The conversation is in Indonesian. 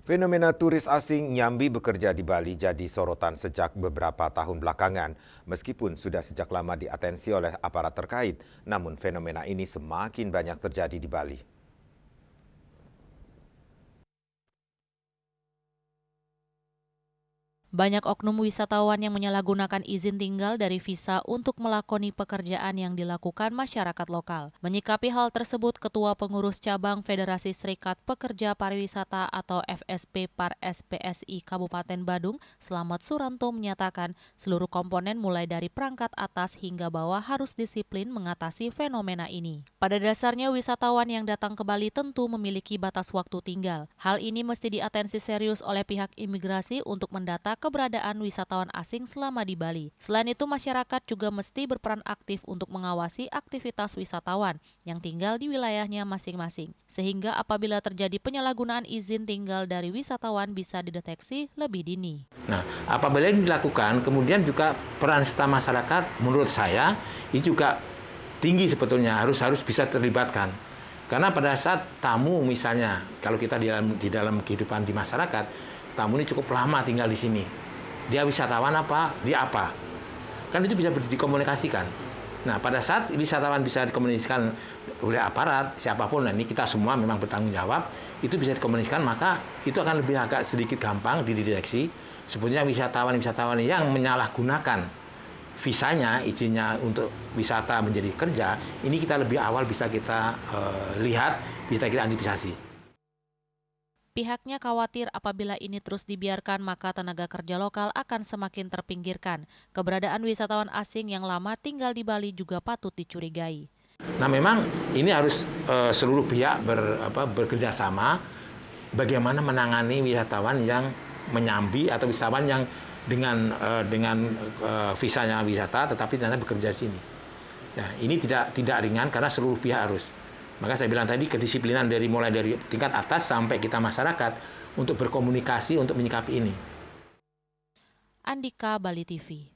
Fenomena turis asing nyambi bekerja di Bali jadi sorotan sejak beberapa tahun belakangan. Meskipun sudah sejak lama diatensi oleh aparat terkait, namun fenomena ini semakin banyak terjadi di Bali. Banyak oknum wisatawan yang menyalahgunakan izin tinggal dari visa untuk melakoni pekerjaan yang dilakukan masyarakat lokal. Menyikapi hal tersebut, Ketua Pengurus Cabang Federasi Serikat Pekerja Pariwisata atau FSP Par SPSI Kabupaten Badung, Slamet Suranto menyatakan seluruh komponen mulai dari perangkat atas hingga bawah harus disiplin mengatasi fenomena ini. Pada dasarnya wisatawan yang datang ke Bali tentu memiliki batas waktu tinggal. Hal ini mesti diatensi serius oleh pihak imigrasi untuk mendata keberadaan wisatawan asing selama di Bali. Selain itu, masyarakat juga mesti berperan aktif untuk mengawasi aktivitas wisatawan yang tinggal di wilayahnya masing-masing. Sehingga apabila terjadi penyalahgunaan izin tinggal dari wisatawan bisa dideteksi lebih dini. Nah, apabila ini dilakukan, kemudian juga peran serta masyarakat menurut saya ini juga tinggi sebetulnya, harus bisa terlibatkan. Karena pada saat tamu misalnya, kalau kita di dalam kehidupan di masyarakat, tamu ini cukup lama tinggal di sini. Dia wisatawan apa? Dia apa? Kan itu bisa dikomunikasikan. Nah, pada saat wisatawan bisa dikomunikasikan oleh aparat, siapapun, nah ini kita semua memang bertanggung jawab, itu bisa dikomunikasikan, maka itu akan lebih agak sedikit gampang dideteksi. Sebetulnya wisatawan-wisatawan yang menyalahgunakan visanya, izinnya untuk wisata menjadi kerja, ini kita lebih awal bisa kita lihat, bisa kita antisipasi. Pihaknya khawatir apabila ini terus dibiarkan maka tenaga kerja lokal akan semakin terpinggirkan. Keberadaan wisatawan asing yang lama tinggal di Bali juga patut dicurigai. Nah, memang ini harus seluruh pihak bekerja sama bagaimana menangani wisatawan yang menyambi atau wisatawan yang dengan visanya wisata tetapi ternyata bekerja di sini. Nah, ini tidak ringan karena seluruh pihak harus. Maka saya bilang tadi kedisiplinan mulai dari tingkat atas sampai kita masyarakat untuk berkomunikasi untuk menyikapi ini. Andika, Bali TV.